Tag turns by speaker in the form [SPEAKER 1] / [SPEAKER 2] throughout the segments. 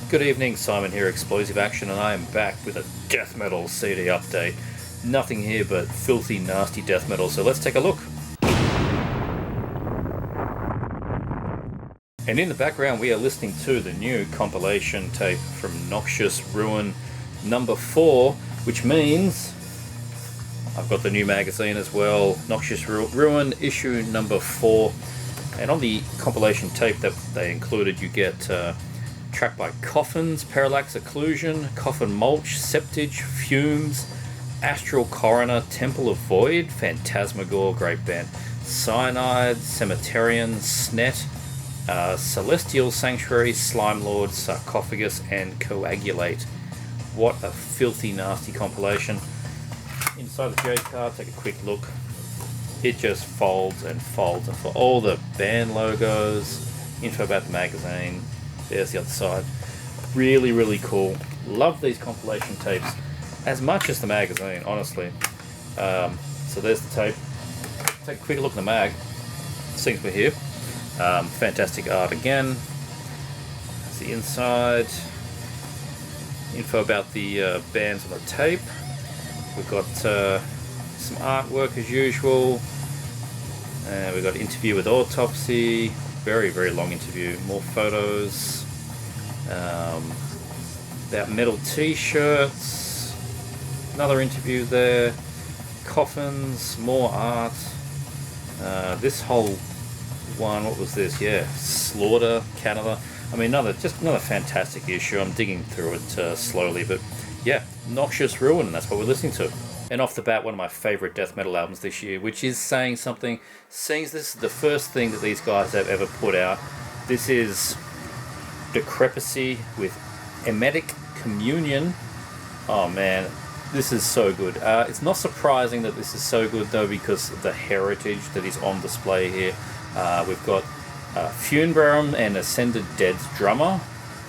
[SPEAKER 1] Good evening, Simon here, Explosive Action, and I am back with a death metal CD update. Nothing here but filthy, nasty death metal, so let's take a look. And in the background we are listening to the new compilation tape from Noxious Ruin number 4, which means I've got the new magazine as well, Noxious Ruin issue number 4. And on the compilation tape that they included, you get tracked by Coffins, Parallax Occlusion, Coffin Mulch, Septage, Fumes, Astral Coroner, Temple of Void, Phantasmagore, great band, Cyanide, Cemeterian, Snet, Celestial Sanctuary, Slime Lord, Sarcophagus, and Coagulate. What a filthy, nasty compilation. Inside the J card, take a quick look. It just folds and folds, and for all the band logos, info about the magazine, there's the other side. Really, really cool. Love these compilation tapes as much as the magazine, honestly. So there's the tape. Take a quick look at the mag, since we're here. Fantastic art again. That's the inside. Info about the bands on the tape. We've got some artwork as usual. We've got interview with Autopsy. Very, very long interview. More photos. About metal t-shirts. Another interview there. Coffins. More art. This whole one, what was this? Yeah, Slaughter, Canada. I mean, just another fantastic issue. I'm digging through it slowly, but yeah, Noxious Ruin, and that's what we're listening to. And off the bat, one of my favourite death metal albums this year, which is saying something, seeing this is the first thing that these guys have ever put out. This is Decrepacy with Emetic Communion. Oh man, this is so good. It's not surprising that this is so good though, because of the heritage that is on display here. We've got Funebrarum and Ascended Dead's drummer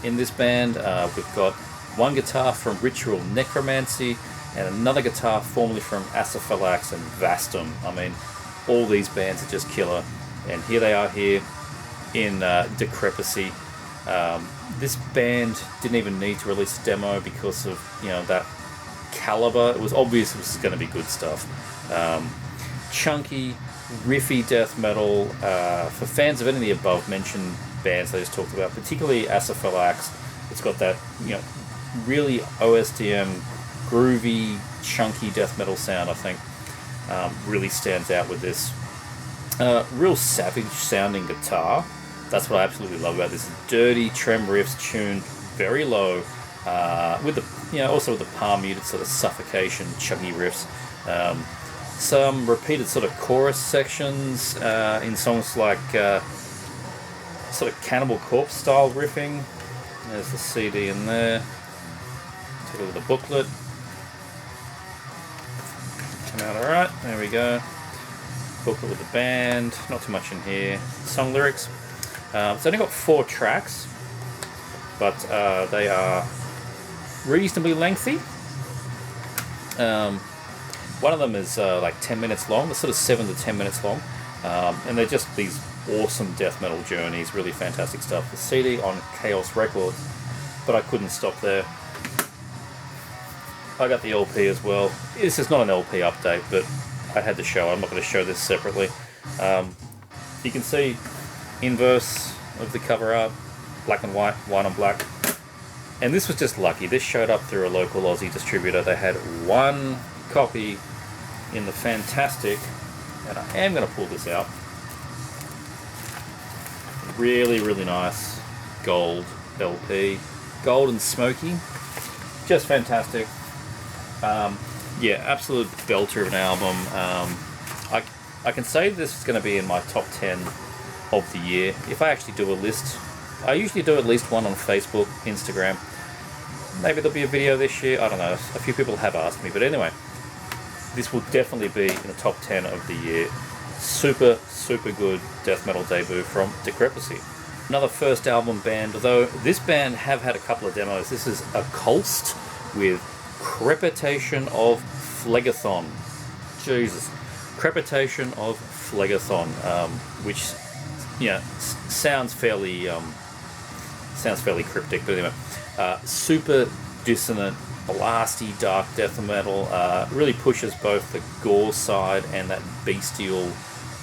[SPEAKER 1] in this band. We've got one guitar from Ritual Necromancy, and another guitar formerly from Acephalux and Vastum. I mean, all these bands are just killer. And here they are here in Decrepacy. This band didn't even need to release a demo because of, you know, that caliber. It was obvious it was going to be good stuff. Chunky, riffy death metal. For fans of any of the above mentioned bands I just talked about, particularly Acephalux, it's got that, you know, really OSDM groovy, chunky death metal sound, I think. Really stands out with this. Real savage sounding guitar. That's what I absolutely love about this. Dirty trem riffs tuned very low, with the, you know, also with the palm muted sort of suffocation, chunky riffs. Some repeated sort of chorus sections in songs like sort of Cannibal Corpse style riffing. There's the CD in there. Take a look at the booklet. Come out alright, there we go. Booklet with the band, not too much in here. Song lyrics. It's only got 4 tracks, but they are reasonably lengthy. One of them is like 10 minutes long, they're sort of 7 to 10 minutes long, and they're just these awesome death metal journeys, really fantastic stuff. The CD on Chaos Records, but I couldn't stop there. I got the LP as well. This is not an LP update, but I had to show. I'm not going to show this separately. You can see inverse of the cover art, black and white, white on black. And this was just lucky. This showed up through a local Aussie distributor. They had one copy in the fantastic, and I am going to pull this out. Really, really nice gold LP. Gold and smoky. Just fantastic. Yeah, absolute belter of an album. I can say this is going to be in my top 10 of the year. If I actually do a list, I usually do at least one on Facebook, Instagram. Maybe there'll be a video this year, I don't know. A few people have asked me, but anyway, this will definitely be in the top 10 of the year. Super, super good death metal debut from Decrepacy. Another first album band, although this band have had a couple of demos. This is Occulst with Crepitation of Phlegathon. Jesus. Crepitation of Phlegathon, which, you know, sounds fairly sounds fairly cryptic, but anyway, super dissonant, blasty, dark death metal. Really pushes both the gore side and that bestial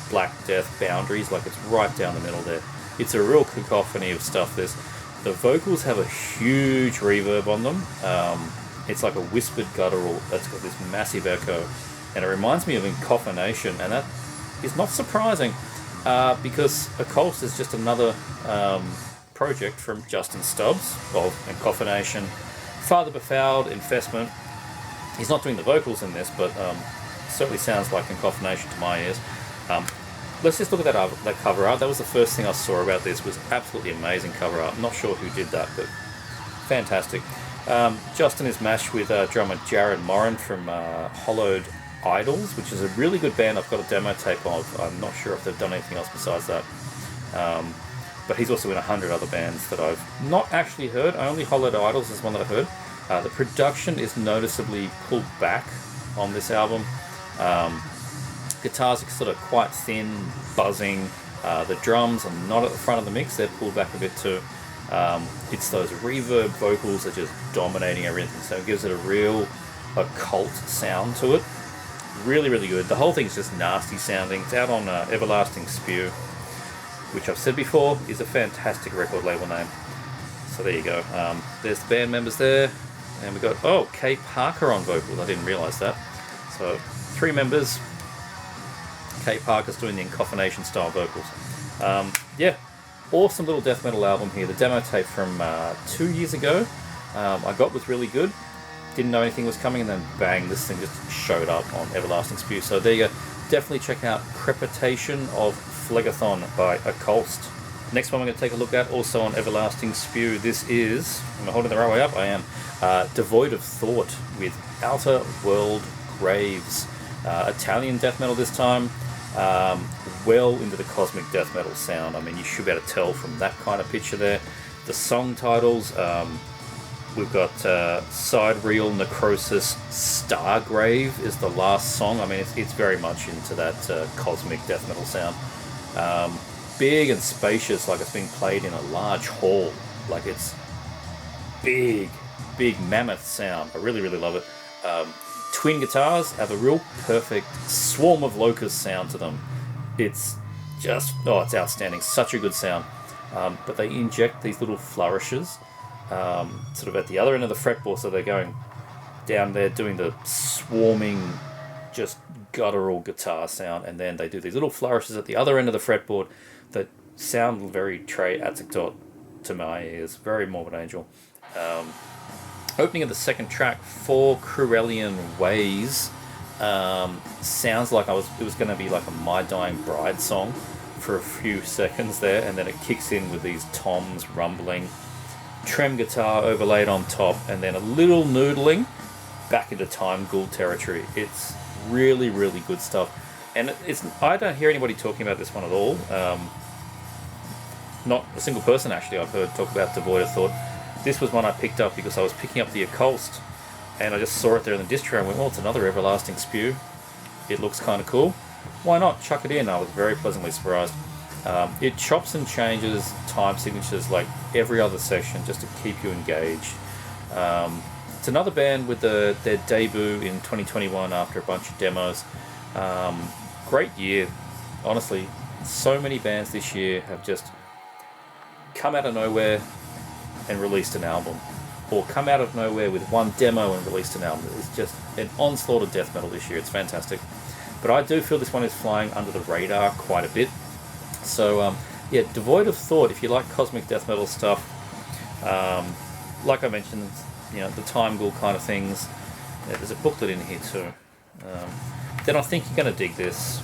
[SPEAKER 1] Black Death boundaries. Like, it's right down the middle there. It's a real cacophony of stuff. The vocals have a huge reverb on them. It's like a whispered guttural that's got this massive echo, and it reminds me of Encoffination, and that is not surprising because Occult is just another project from Justin Stubbs of Encoffination. Father Befouled, Infestment. He's not doing the vocals in this, but certainly sounds like Encoffination to my ears. Let's just look at that cover art. That was the first thing I saw about this. Was absolutely amazing cover art. I'm not sure who did that, but fantastic. Justin is mashed with drummer Jared Morin from Hollowed Idols, which is a really good band I've got a demo tape of. I'm not sure if they've done anything else besides that. But he's also in 100 other bands that I've not actually heard. Only Hollowed Idols is one that I've heard. The production is noticeably pulled back on this album. Guitars are sort of quite thin, buzzing. The drums are not at the front of the mix, they're pulled back a bit too. It's those reverb vocals that are just dominating everything, so it gives it a real occult sound to it. Really, really good. The whole thing's just nasty sounding. It's out on Everlasting Spew, which I've said before is a fantastic record label name. So there you go. There's the band members there, and we've got, Kay Parker on vocals. I didn't realise that. So 3 members. Kay Parker's doing the Encoffination style vocals. Yeah, awesome little death metal album here. The demo tape from 2 years ago I got was really good. Didn't know anything was coming, and then bang, this thing just showed up on Everlasting Spew. So there you go. Definitely check out Crepitation of Phlegathon by Occulst. Next one we're going to take a look at, also on Everlasting Spew. This is, am I holding the right way up? I am. Devoid of Thought with Outer World Graves. Italian death metal this time. Well into the cosmic death metal sound. I mean, you should be able to tell from that kind of picture there. The song titles, we've got Side Reel Necrosis Stargrave is the last song. I mean, it's very much into that cosmic death metal sound. Big and spacious, like it's being played in a large hall. Like, it's big mammoth sound. I really, really love it. Twin guitars have a real perfect swarm of locust sound to them. It's just, it's outstanding. Such a good sound. But they inject these little flourishes sort of at the other end of the fretboard, so they're going down there doing the swarming, just guttural guitar sound, and then they do these little flourishes at the other end of the fretboard that sound very Trey Azagtot to my ears. Very Morbid Angel. Opening of the second track, For Cruelian Ways, sounds like it was going to be like a My Dying Bride song for a few seconds there, and then it kicks in with these toms rumbling, trem guitar overlaid on top, and then a little noodling back into Time Ghoul territory. It's really, really good stuff, and I don't hear anybody talking about this one at all. Not a single person actually I've heard talk about Devoid of Thought. This was one I picked up because I was picking up the Occulst, and I just saw it there in the distro and went, well, it's another Everlasting Spew. It looks kind of cool. Why not? Chuck it in. I was very pleasantly surprised. It chops and changes time signatures like every other session just to keep you engaged. It's another band with their debut in 2021 after a bunch of demos. Great year. Honestly, so many bands this year have just come out of nowhere and released an album, or come out of nowhere with one demo and released an album. It's just an onslaught of death metal this year. It's fantastic. But I do feel this one is flying under the radar quite a bit. So yeah, Devoid of Thought, if you like cosmic death metal stuff, like I mentioned, the Time Ghoul kind of things. Yeah, there's a booklet in here too. Then I think you're going to dig this.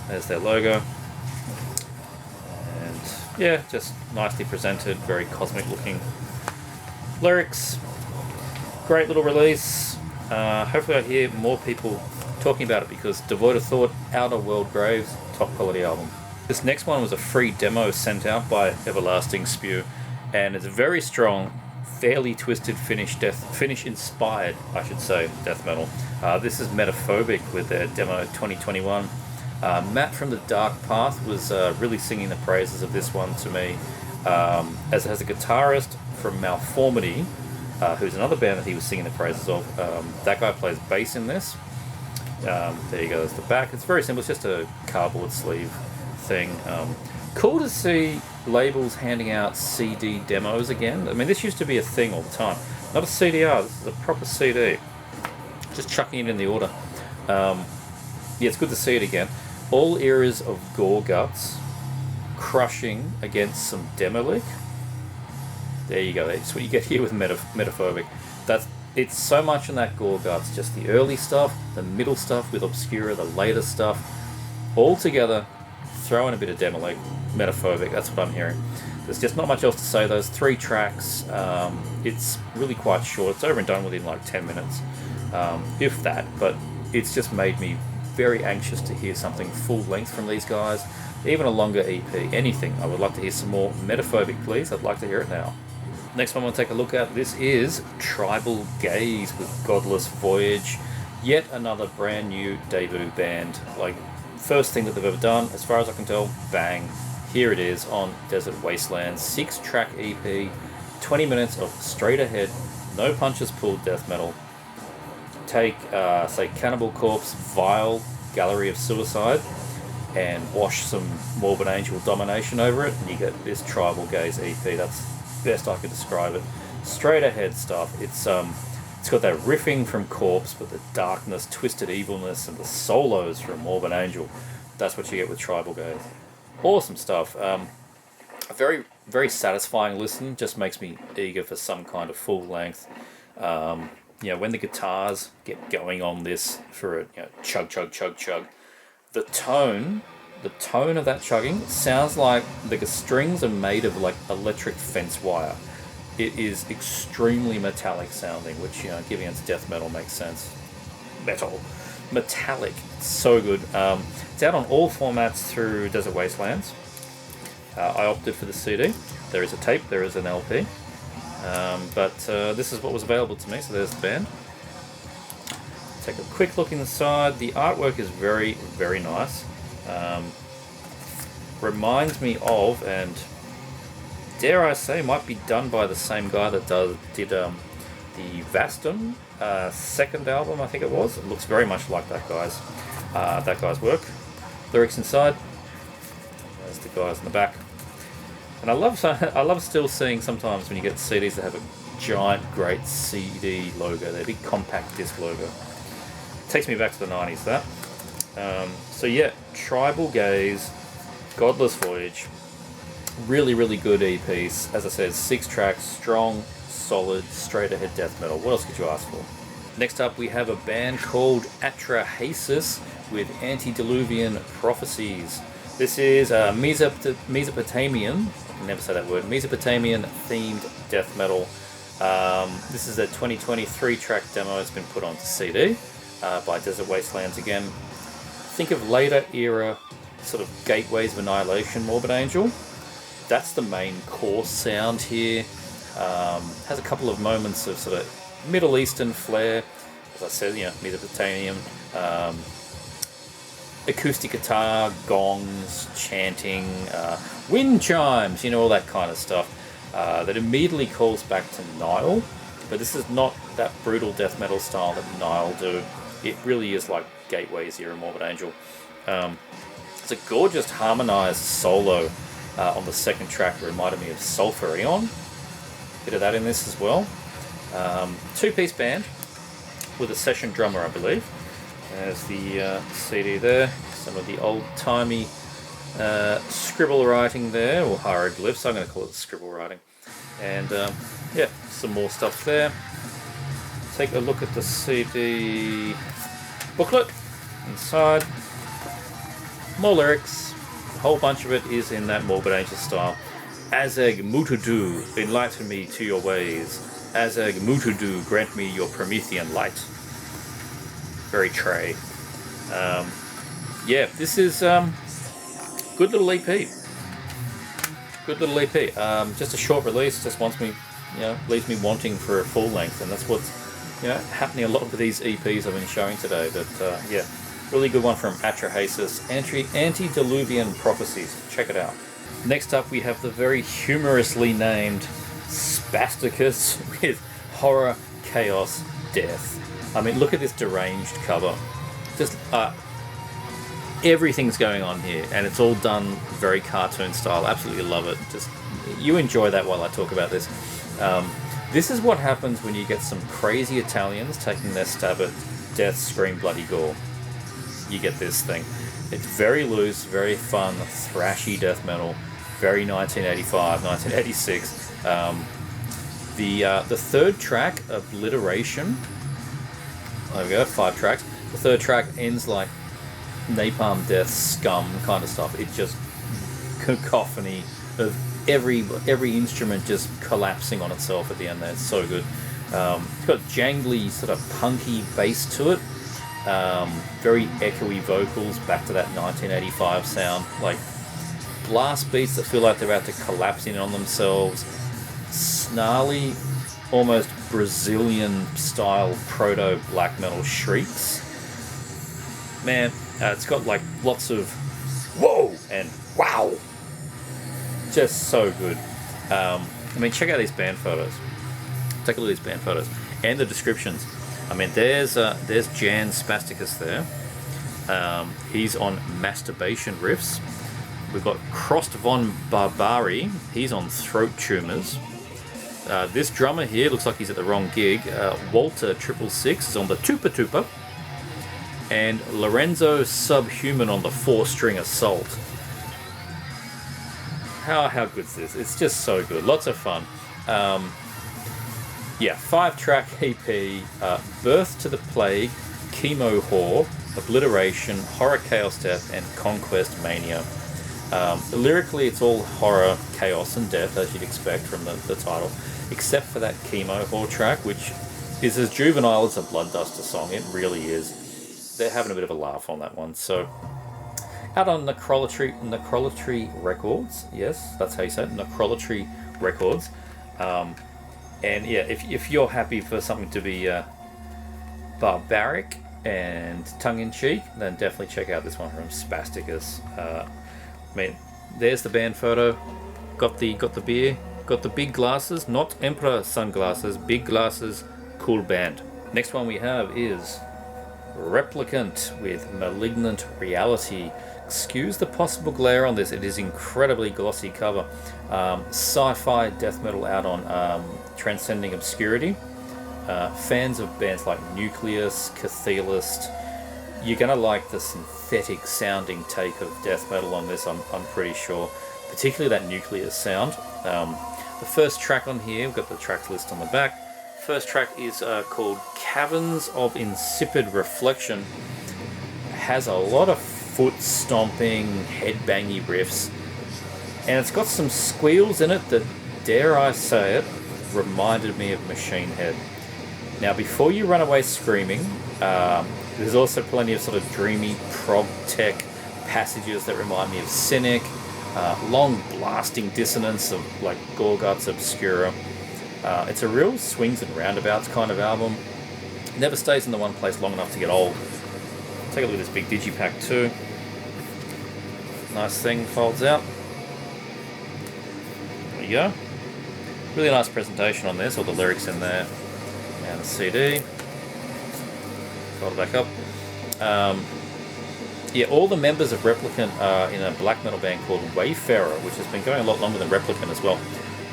[SPEAKER 1] There's their logo. Yeah, just nicely presented, very cosmic looking lyrics. Great little release. Hopefully I hear more people talking about it, because Devoid of Thought, Outer World Graves, top quality album. This next one was a free demo sent out by Everlasting Spew, and it's a very strong, fairly twisted Finnish inspired, I should say, death metal. This is Metaphobic with their demo 2021. Matt from The Dark Path was really singing the praises of this one to me. as it has a guitarist from Malformity, who's another band that he was singing the praises of. That guy plays bass in this. There you go, there's the back. It's very simple, it's just a cardboard sleeve thing. Cool to see labels handing out CD demos again. I mean, this used to be a thing all the time. Not a CDR, this is a proper CD. Just chucking it in the order. Yeah, it's good to see it again. All eras of Gore Guts crushing against some Demolik. There you go, that's what you get here with Metaphobic. It's so much in that Gore Guts, just the early stuff, the middle stuff with Obscura, the later stuff, all together, throw in a bit of Demolik, Metaphobic, that's what I'm hearing. There's just not much else to say. Those 3 tracks, it's really quite short. It's over and done within like 10 minutes, if that, but it's just made me very anxious to hear something full length from these guys, even a longer EP, anything. I would like to hear some more Metaphobic, please. I'd like to hear it now. Next one we'll take a look at, this is Tribal Gaze with Godless Voyage. Yet another brand new debut band. Like, first thing that they've ever done, as far as I can tell, bang. Here it is on Desert Wasteland. 6-track EP, 20 minutes of straight ahead, no punches pulled death metal. Take, say, Cannibal Corpse, Vile, Gallery of Suicide, and wash some Morbid Angel domination over it, and you get this Tribal Gaze EP. That's best I could describe it. Straight ahead stuff. It's got that riffing from Corpse, but the darkness, twisted evilness, and the solos from Morbid Angel. That's what you get with Tribal Gaze. Awesome stuff. A very, very satisfying listen. Just makes me eager for some kind of full length. You know, when the guitars get going on this for a chug, chug, chug, chug, the tone of that chugging sounds like the strings are made of like electric fence wire. It is extremely metallic sounding, which, giving it death metal makes sense. Metallic, it's so good. It's out on all formats through Desert Wastelands. I opted for the CD. There is a tape, there is an LP, but this is what was available to me. So there's the band. Take a quick look inside. The artwork is very, very nice. Reminds me of, and dare I say, might be done by the same guy that did the Vastum second album, I think it was. It looks very much like that guy's work. Lyrics inside. There's the guys in the back. And I love still seeing sometimes when you get CDs that have a giant, great CD logo, their big compact disc logo. Takes me back to the 90s, that. So yeah, Tribal Gaze, Godless Voyage, really, really good EPs. As I said, 6 tracks, strong, solid, straight ahead death metal. What else could you ask for? Next up, we have a band called Atrahasis with Antediluvian Prophecies. This is a Mesopotamian, I can never say that word, Mesopotamian themed death metal. This is a 2023 track demo. It's been put onto CD by Desert Wastelands again. Think of later era sort of Gateways of Annihilation, Morbid Angel. That's the main core sound here. Has a couple of moments of sort of Middle Eastern flair, as I said, Mesopotamian, acoustic guitar, gongs, chanting, wind chimes, all that kind of stuff. That immediately calls back to Nile, but this is not that brutal death metal style that Nile do. It really is like Gateways era Morbid Angel. It's a gorgeous harmonized solo on the second track that reminded me of Sulphurion. Bit of that in this as well. 2-piece band with a session drummer, I believe. There's the CD there. Some of the old-timey scribble writing there, or hieroglyphs. I'm going to call it scribble writing. And yeah, some more stuff there. Take a look at the CD booklet inside. More lyrics. A whole bunch of it is in that Morbid Angel style. Azeg Mutudu, enlighten me to your ways. Azeg Mutudu, grant me your Promethean light. Very Trey. Yeah, this is good little EP. Good little EP. Just a short release. Just leaves me wanting for a full length, and that's what's happening a lot with these EPs I've been showing today. But yeah, really good one from Atrahasis, Antediluvian Prophecies. Check it out. Next up, we have the very humorously named Spasticus with Horror, Chaos, Death. I mean, look at this deranged cover. Just everything's going on here, and it's all done very cartoon style. Absolutely love it. Just you enjoy that while I talk about this. This is what happens when you get some crazy Italians taking their stab at death, scream, bloody gore. You get this thing. It's very loose, very fun, thrashy death metal, very 1985, 1986. The third track, Obliteration. There we go, 5 tracks. The third track ends like Napalm Death, Scum kind of stuff. It's just cacophony of every instrument just collapsing on itself at the end there. It's so good. It's got jangly, sort of punky bass to it. Very echoey vocals, back to that 1985 sound. Like blast beats that feel like they're about to collapse in on themselves. Snarly, almost Brazilian style proto black metal shrieks. Man, it's got like lots of whoa and wow. Just so good. I mean, check out these band photos. Take a look at these band photos and the descriptions. I mean, there's Jan Spasticus there. He's on Masturbation Riffs. We've got Crost von Barbari. He's on Throat Tumors. This drummer here looks like he's at the wrong gig. Walter 666 is on the Tupa Tupa. And Lorenzo Subhuman on the 4-string Assault. How good's this? It's just so good. Lots of fun. Yeah, 5-track EP, Birth to the Plague, Chemo Whore, Obliteration, Horror, Chaos, Death, and Conquest Mania. Lyrically, it's all horror, chaos, and death, as you'd expect from the title, except for that Chemo Whore track, which is as juvenile as a Bloodduster song. It really is. They're having a bit of a laugh on that one. So, out on Necrolatry Records. Yes, that's how you say it, Necrolatry Records. And yeah, if you're happy for something to be barbaric and tongue-in-cheek, then definitely check out this one from Spasticus. I mean, there's the band photo. Got the beer. Got the big glasses, not Emperor sunglasses, big glasses, cool band. Next one we have is Replicant with Malignant Reality. Excuse the possible glare on this, it is incredibly glossy cover. Sci-fi death metal out on Transcending Obscurity. Fans of bands like Nucleus, Cathelist, you're going to like the synthetic sounding take of death metal on this, I'm pretty sure. Particularly that Nucleus sound. The first track on here, we've got the tracks list on the back. First track is called Caverns of Insipid Reflection. Has a lot of foot stomping, head bangy riffs, and it's got some squeals in it that, dare I say it, reminded me of Machine Head. Now, before you run away screaming, there's also plenty of sort of dreamy prog tech passages that remind me of Cynic, long blasting dissonance of like Gorguts Obscura. It's a real swings and roundabouts kind of album. Never stays in the one place long enough to get old. Take a look at this big digipack too. Nice thing, folds out. There you go. Really nice presentation on this, all the lyrics in there. And the CD. Fold it back up. Yeah, all the members of Replicant are in a black metal band called Wayfarer, which has been going a lot longer than Replicant as well.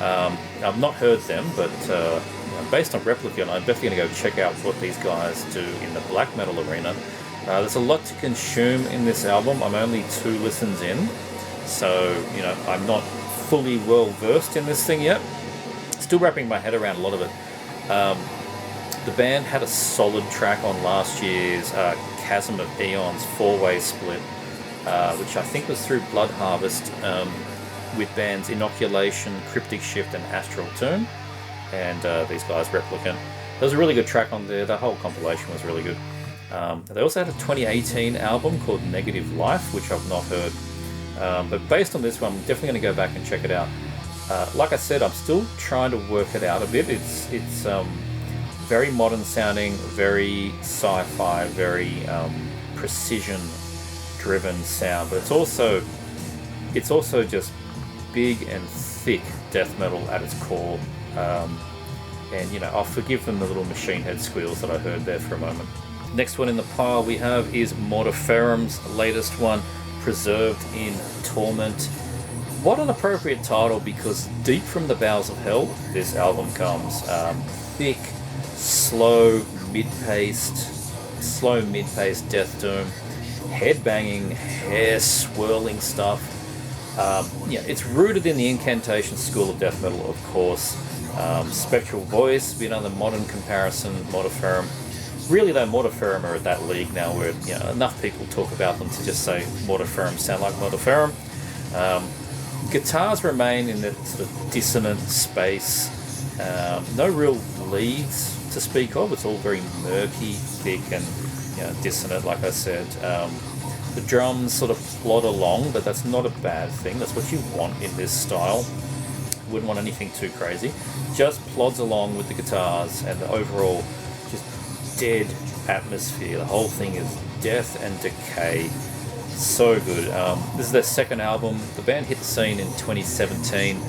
[SPEAKER 1] I've not heard them, but based on Replicant, I'm definitely going to go check out what these guys do in the black metal arena. There's a lot to consume in this album. I'm only 2 listens in, so I'm not fully well versed in this thing yet. Still wrapping my head around a lot of it. The band had a solid track on last year's Chasm of Eons 4-way split, which I think was through Blood Harvest, with bands Inoculation, Cryptic Shift, and Astral Tomb, and these guys Replicant. There was a really good track on there. The whole compilation was really good. They also had a 2018 album called Negative Life, which I've not heard. But based on this one, I'm definitely going to go back and check it out. Like I said, I'm still trying to work it out a bit. It's very modern sounding, very sci-fi, very precision driven sound, but it's also just big and thick death metal at its core. And you know, I'll forgive them the little machine head squeals that I heard there for a moment. Next one in the pile we have is Mortiferum's latest one, Preserved in Torment. What an appropriate title, because deep from the bowels of hell this album comes. Thick, slow, mid-paced death doom, head-banging, hair-swirling stuff. Yeah, it's rooted in the incantation school of death metal, of course. Spectral voice, be another modern comparison, Mortiferum. Really though, Mortiferum are at that league now where, you know, enough people talk about them to just say Mortiferum sound like Mortiferum. Guitars remain in that sort of dissonant space. No real leads to speak of. It's all very murky, thick, and, you know, dissonant, like I said. The drums sort of plod along, but that's not a bad thing. That's what you want in this style. Wouldn't want anything too crazy. Just plods along with the guitars and the overall just dead atmosphere. The whole thing is death and decay. So good. This is their second album. The band hit the scene in 2017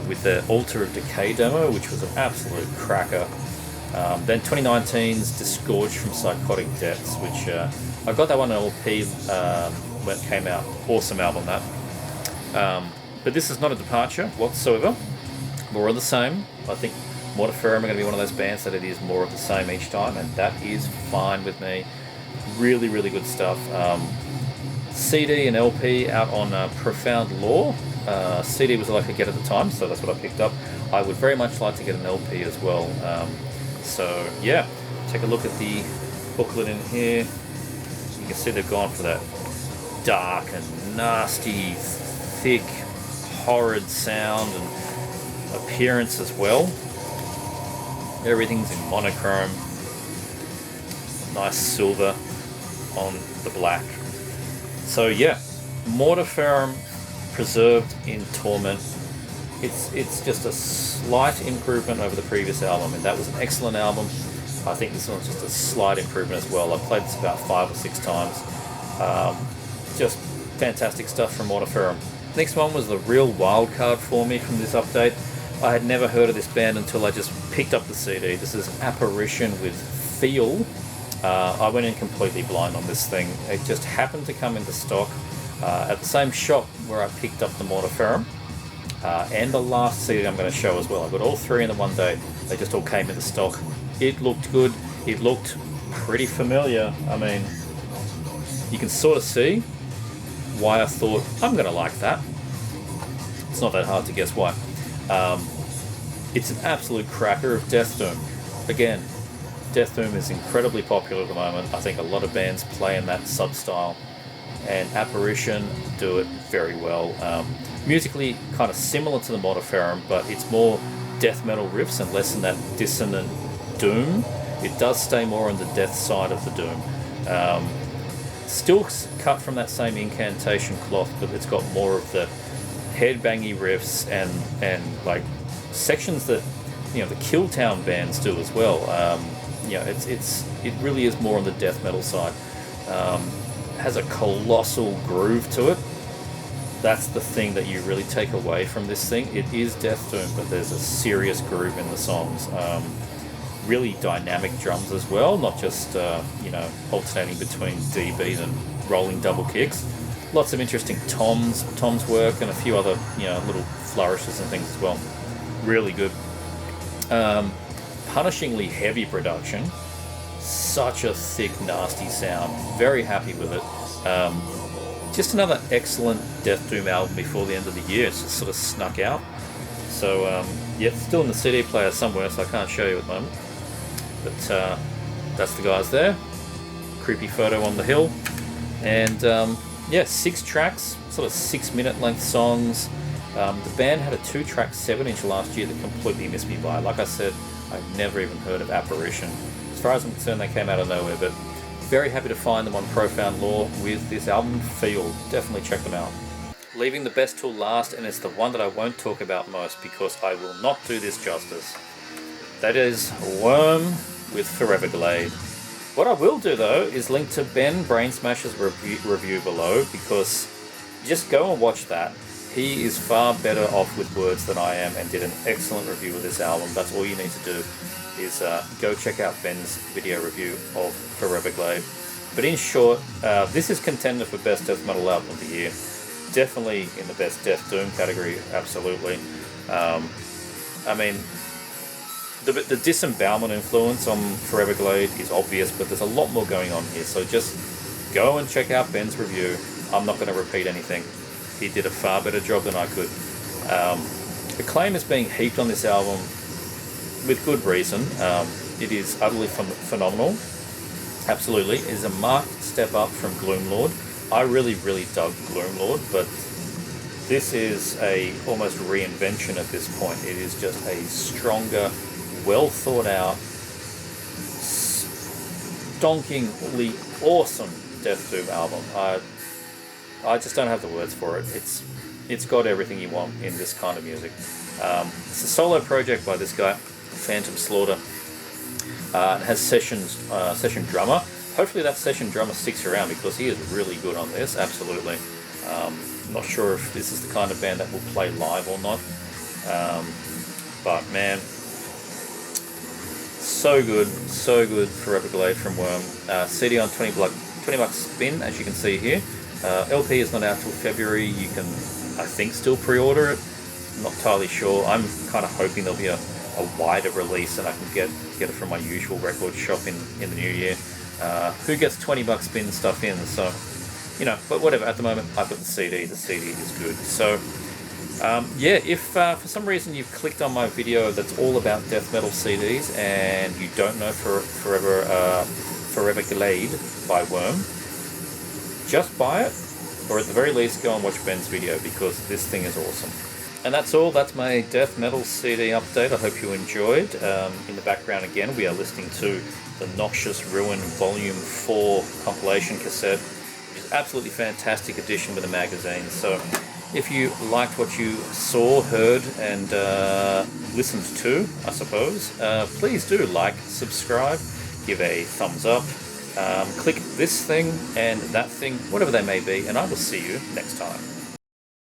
[SPEAKER 1] with the Altar of Decay demo, which was an absolute cracker. Then 2019's Disgorged from Psychotic Depths, which I got that one on LP when it came out. Awesome album, that. But this is not a departure whatsoever. More of the same. I think Mortiferum are going to be one of those bands that it is more of the same each time, and that is fine with me. Really, really good stuff. CD and LP out on Profound Lore. CD was all I could get at the time, so that's what I picked up. I would very much like to get an LP as well. So yeah, take a look at the booklet in here. You can see they've gone for that dark and nasty, thick, horrid sound and appearance as well. Everything's in monochrome. Nice silver on the black. So yeah, Mortiferum, Preserved in Torment. It's just a slight improvement over the previous album, and that was an excellent album. I think this one's just a slight improvement as well. I've played this about 5 or 6 times. Just fantastic stuff from Mortiferum. Next one was the real wild card for me from this update. I had never heard of this band until I just picked up the CD. This is Apparition with Feel. I went in completely blind on this thing. It just happened to come into stock at the same shop where I picked up the Mortiferum and the last CD I'm going to show as well. I got all 3 in the one day. They just all came into stock. It looked good. It looked pretty familiar. I mean, you can sort of see why I thought I'm going to like that. It's not that hard to guess why. It's an absolute cracker of Death Doom. Again, Death Doom is incredibly popular at the moment. I think a lot of bands play in that sub-style, and Apparition do it very well. Musically kind of similar to the Mortiferum, but it's more death metal riffs and less in that dissonant doom. It does stay more on the death side of the doom. Still cut from that same incantation cloth, but it's got more of the headbangy riffs and like sections that, you know, the Killtown bands do as well. You know, it really is more on the death metal side. Has a colossal groove to it. That's the thing that you really take away from this thing. It is Death Doom, but there's a serious groove in the songs. Really dynamic drums as well, not just you know, alternating between D beat and rolling double kicks. Lots of interesting toms work, and a few other, you know, little flourishes and things as well. Really good. Punishingly heavy production. Such a thick, nasty sound. Very happy with it. Just another excellent Death Doom album before the end of the year. It's just sort of snuck out. So yeah, it's still in the CD player somewhere, so I can't show you at the moment. But that's the guys there. Creepy photo on the hill. And yeah, 6 tracks, sort of 6-minute length songs. The band had a 2-track 7-inch last year that completely missed me by. Like I said, I've never even heard of Apparition. As far as I'm concerned, they came out of nowhere, but very happy to find them on Profound Lore with this album, Feel. Definitely check them out. Leaving the best till last, and it's the one that I won't talk about most because I will not do this justice. That is Worm with Foreverglade. What I will do though is link to Ben BRAINSMASHE'S review below, because just go and watch that. He is far better off with words than I am, and did an excellent review of this album. That's all you need to do, is go check out Ben's video review of Foreverglade. But in short, this is contender for best death metal album of the year. Definitely in the best death doom category, absolutely. I mean, the disembowelment influence on Foreverglade is obvious, but there's a lot more going on here. So just go and check out Ben's review. I'm not going to repeat anything. He did a far better job than I could. Acclaim is being heaped on this album with good reason. It is utterly phenomenal. Absolutely. It is a marked step up from Gloomlord. I really dug Gloomlord, but this is a almost reinvention at this point. It is just a stronger, well thought out, stonkingly awesome death doom album. I just don't have the words for it. It's got everything you want in this kind of music. It's a solo project by this guy, Phantom Slaughter. It has session drummer. Hopefully that session drummer sticks around, because he is really good on this, absolutely. Not sure if this is the kind of band that will play live or not. But man, so good Foreverglade from Worm. CD on 20 bucks spin, as you can see here. LP is not out till February. You can, I think, still pre-order it. I'm not entirely sure. I'm kind of hoping there'll be a wider release and I can get it from my usual record shop in the new year. Who gets 20 bucks spin stuff in? So, you know, but whatever. At the moment, I've got the CD. The CD is good. So, yeah, if for some reason you've clicked on my video that's all about death metal CDs and you don't know Foreverglade by Worm, just buy it, or at the very least go and watch Ben's video, because this thing is awesome. And that's all. That's my death metal CD update. I hope you enjoyed. In the background again, we are listening to the Noxious Ruin Volume 4 compilation cassette, which is absolutely fantastic addition with the magazine. So if you liked what you saw, heard, and listened to, I suppose, please do like, subscribe, give a thumbs up, click this thing and that thing, whatever they may be, and I will see you next time.